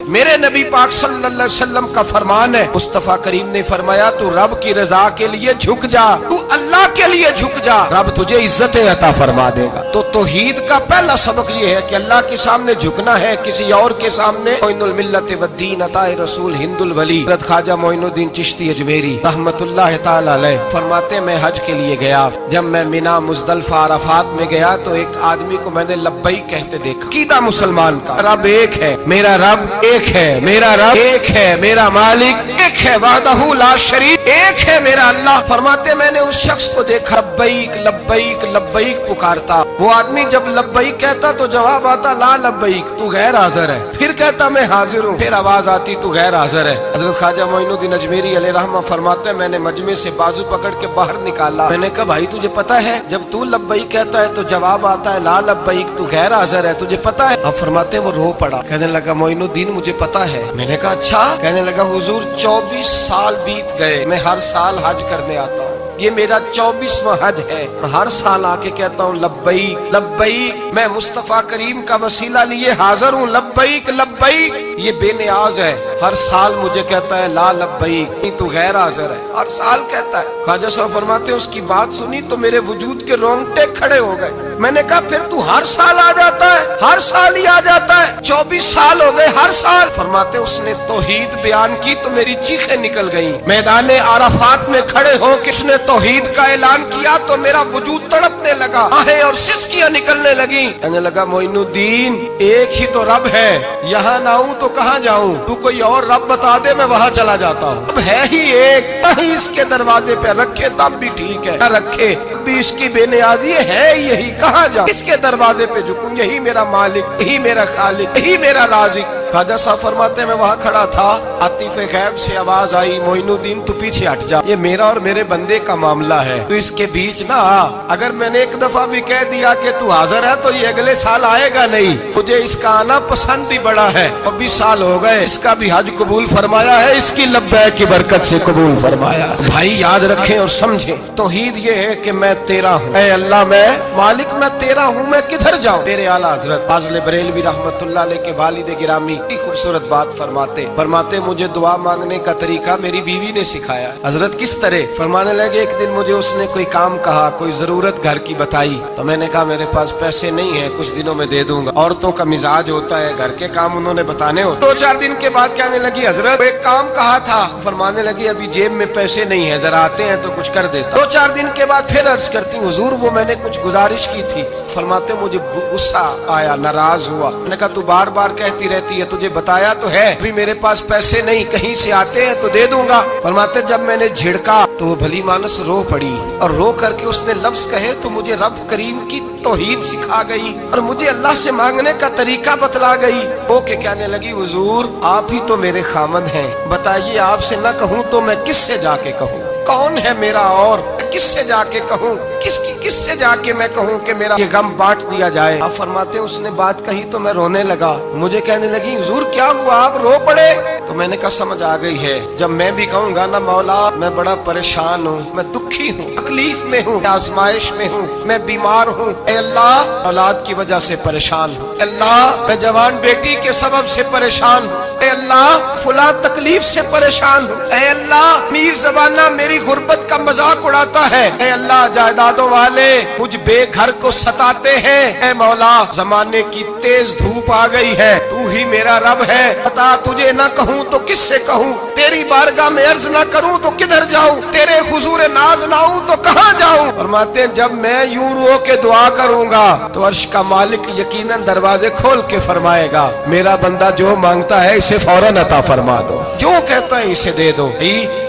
میرے نبی پاک صلی اللہ علیہ وسلم کا فرمان ہے، مصطفیٰ کریم نے فرمایا تو رب کی رضا کے لیے جھک جا، تو اللہ کے لیے جھک جا، رب تجھے عزت عطا فرما دے گا۔ تو توحید کا پہلا سبق یہ ہے کہ اللہ کے سامنے جھکنا ہے، کسی اور کے سامنے۔ معین الملت والدین عطا رسول ہند الولی حضرت خواجہ معین الدین چشتی اجمیری رحمت اللہ تعالی علیہ فرماتے میں حج کے لیے گیا، جب میں مینا مزدلفہ عرفات میں گیا تو ایک آدمی کو میں نے لبیک کہتے دیکھا۔ عقیدہ مسلمان کا رب ایک ہے، میرا رب ایک ہے، میرا رب ایک ہے، میرا مالک ایک ہے، وحدہ لا شریک ایک ہے میرا اللہ۔ فرماتے میں نے اس شخص کو دیکھا لبیک لبیک لبیک پکارتا، وہ آدمی جب لبیک کہتا تو جواب آتا لا لبیک، تو غیر حاضر ہے، پھر کہتا میں حاضر ہوں، پھر آواز آتی تو غیر حاضر ہے۔ حضرت خواجہ معین الدین اجمیری علیہ رحمہ فرماتے میں نے مجمع سے بازو پکڑ کے باہر نکالا، میں نے کہا بھائی تجھے پتا ہے جب تو لبیک کہتا ہے تو جواب آتا ہے لا لبیک، تو غیر حاضر ہے، تجھے پتا ہے؟ اب فرماتے وہ رو پڑا، کہنے لگا معین الدین مجھے پتا ہے۔ میں نے کہا اچھا؟ کہنے لگا حضور 24 سال بیت گئے، میں ہر سال حج کرنے آتا ہوں، یہ میرا 24واں حج ہے، اور ہر سال آ کے کہتا ہوں لبیک لبیک، میں مصطفیٰ کریم کا وسیلہ لیے حاضر ہوں، لبیک لبیک۔ یہ بے نیاز ہے، ہر سال مجھے کہتا ہے لا لبیک، نہیں تو غیر حاضر ہے، ہر سال کہتا ہے۔ خواجہ صاحب فرماتے ہیں اس کی بات سنی تو میرے وجود کے رونگٹے کھڑے ہو گئے۔ میں نے کہا پھر تو ہر سال آ جاتا ہے، ہر سال ہی آ جاتا ہے، 24 سال ہو گئے ہر سال۔ فرماتے اس نے توحید بیان کی تو میری چیخیں نکل گئیں، میدان عرفات میں کھڑے ہو کس نے توحید کا اعلان کیا تو میرا وجود تڑپنے لگا، آہیں اور سسکیاں نکلنے لگیں۔ کہنے لگا معین الدین ایک ہی تو رب ہے، یہاں نہ ہوں تو کہاں جاؤں، تو کوئی اور رب بتا دے میں وہاں چلا جاتا ہوں، اب ہے ہی ایک، کہیں اس کے دروازے پہ رکھے تب بھی ٹھیک ہے، نہ رکھے بھی اس کی بے نیازی ہے یہی، کہاں جاؤں، اس کے دروازے پہ جھکوں، یہی میرا مالک، یہی میرا خالق، یہی میرا رازق۔ خواجہ صاحب فرماتے میں وہاں کھڑا تھا، عاطف غیب سے آواز آئی معین الدین تو پیچھے ہٹ جا، یہ میرا اور میرے بندے کا معاملہ ہے، تو اس کے بیچ نہ آ، اگر میں نے ایک دفعہ بھی کہہ دیا کہ تو حاضر ہے تو یہ اگلے سال آئے گا نہیں، مجھے اس کا آنا پسند ہی بڑا ہے، 24 سال ہو گئے، اس کا بھی حج قبول فرمایا ہے، اس کی لبیک کی برکت سے قبول فرمایا۔ بھائی یاد رکھیں اور سمجھیں، توحید یہ ہے کہ میں تیرا ہوں، اے اللہ میں مالک میں تیرا ہوں، میں کدھر جاؤں؟ میرے اعلیٰ حضرت فاضل بریلوی رحمت اللہ علیہ کے والد گرامی خوبصورت بات فرماتے مجھے دعا مانگنے کا طریقہ میری بیوی نے سکھایا۔ حضرت کس طرح؟ فرمانے لگے ایک دن مجھے اس نے کوئی کام کہا، کوئی ضرورت گھر کی بتائی، تو میں نے کہا میرے پاس پیسے نہیں ہیں، کچھ دنوں میں دے دوں گا، عورتوں کا مزاج ہوتا ہے گھر کے کام انہوں نے بتانے ہوتے۔ 2-4 دن کے بعد کہنے لگی حضرت ایک کام کہا تھا، فرمانے لگی ابھی جیب میں پیسے نہیں ہیں، ذرا آتے ہیں تو کچھ کر دیتا۔ 2-4 دن کے بعد پھر عرض کرتی ہوں حضور وہ میں نے کچھ گزارش کی تھی، فرماتے مجھے غصہ آیا، ناراض ہوا، میں نے کہا تو بار بار کہتی رہتی ہے، تجھے بتایا تو ہے ابھی میرے پاس پیسے نہیں، کہیں سے آتے ہیں تو دے دوں گا۔ فرماتے جب میں نے جھڑکا تو وہ بھلی مانس رو پڑی، اور رو کر کے اس نے لفظ کہے تو مجھے رب کریم کی توحید سکھا گئی اور مجھے اللہ سے مانگنے کا طریقہ بتلا گئی۔ وہ کہ کہنے لگی حضور آپ ہی تو میرے خامد ہیں، بتائیے آپ سے نہ کہوں تو میں کس سے جا کے کہوں؟ کون ہے میرا اور کس سے جا کے کہوں؟ کس سے جا کے میں کہوں کہ میرا یہ غم بانٹ دیا جائے؟ آپ فرماتے اس نے بات کہی تو میں رونے لگا، مجھے کہنے لگی حضور کیا ہوا آپ رو پڑے؟ تو میں نے کہا سمجھ آ گئی ہے، جب میں بھی کہوں گا نا مولا میں بڑا پریشان ہوں، میں دکھی ہوں، تکلیف میں ہوں، آزمائش میں ہوں، میں بیمار ہوں، اے اللہ اولاد کی وجہ سے پریشان ہوں، اے اللہ میں جوان بیٹی کے سبب سے پریشان ہوں، اے اللہ فلاں تکلیف سے پریشان ہوں، اے اللہ میر زبانہ میری غربت کا مذاق اڑاتا ہے، اے اللہ جائیدادوں والے مجھ بے گھر کو ستاتے ہیں، اے مولا زمانے کی تیز دھوپ آ گئی ہے، تو ہی میرا رب ہے، بتا تجھے نہ کہوں تو کس سے کہوں، تیری بارگاہ میں عرض نہ کروں تو کدھر جاؤں، تیرے حضور ناز نہ ہوں تو کہاں جاؤں؟ فرماتے ہیں جب میں یوں رو کے دعا کروں گا تو عرش کا مالک یقیناً دروازے کھول کے فرمائے گا میرا بندہ جو مانگتا ہے اسے فوراً عطا فرما دو، جو کہتا ہے اسے دے دو۔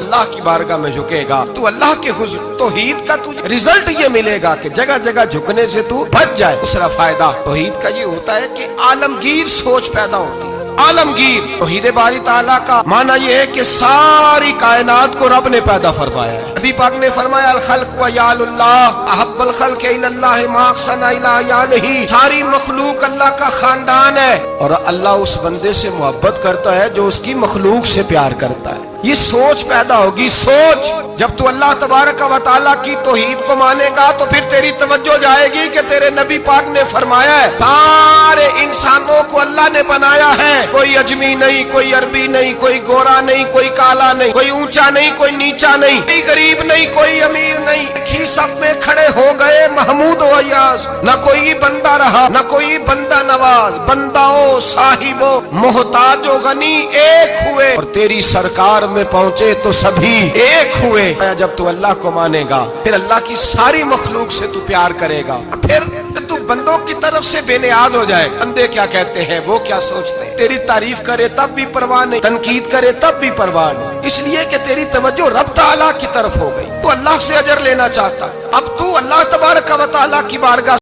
اللہ کی بارگاہ میں جھکے گا تو اللہ کے حضور توحید کا تجھے رزلٹ یہ ملے گا کہ جگہ جگہ جھکنے سے تو بچ جائے۔ دوسرا فائدہ توحید کا یہ ہوتا ہے کہ عالمگیر سوچ پیدا ہوتی ہے۔ عالمگیر توحید باری تعالیٰ کا معنی یہ ہے کہ ساری کائنات کو رب نے پیدا فرمایا ہے۔ نبی پاک نے فرمایا الخلق و یال اللہ احب الخلق الی اللہ ما احسن الی یالہ، ساری مخلوق اللہ کا خاندان ہے اور اللہ اس بندے سے محبت کرتا ہے جو اس کی مخلوق سے پیار کرتا ہے۔ یہ سوچ پیدا ہوگی، سوچ۔ جب تو اللہ تبارک و تعالیٰ کی توحید کو مانے گا تو پھر تیری توجہ جائے گی کہ تیرے نبی پاک نے فرمایا ہے سارے انسانوں کو اللہ نے بنایا ہے، کوئی اجمی نہیں، کوئی عربی نہیں، کوئی گورا نہیں، کوئی کالا نہیں، کوئی اونچا نہیں، کوئی نیچا نہیں، کوئی غریب نہیں، کوئی امیر نہیں، ایک ہی سب میں کھڑے ہو گئے محمود و ایاز۔ نہ کوئی بندہ رہا نہ کوئی بندہ نواز، بنداؤ صاحبو محتاج و غنی ایک ہوئے، اور تیری سرکار میں پہنچے تو سبھی ایک ہوئے۔ جب تو اللہ کو مانے گا پھر اللہ کی ساری مخلوق سے تو پیار کرے گا، پھر تو بندوں کی طرف سے بے نیاز ہو جائے۔ بندے کیا کہتے ہیں، وہ کیا سوچتے ہیں، تیری تعریف کرے تب بھی پرواہ نہیں، تنقید کرے تب بھی پرواہ نہیں، اس لیے کہ تیری توجہ رب تعالیٰ کی طرف ہو گئی، تو اللہ سے اجر لینا چاہتا۔ اب تو اللہ تبارک و تعالیٰ کی بارگاہ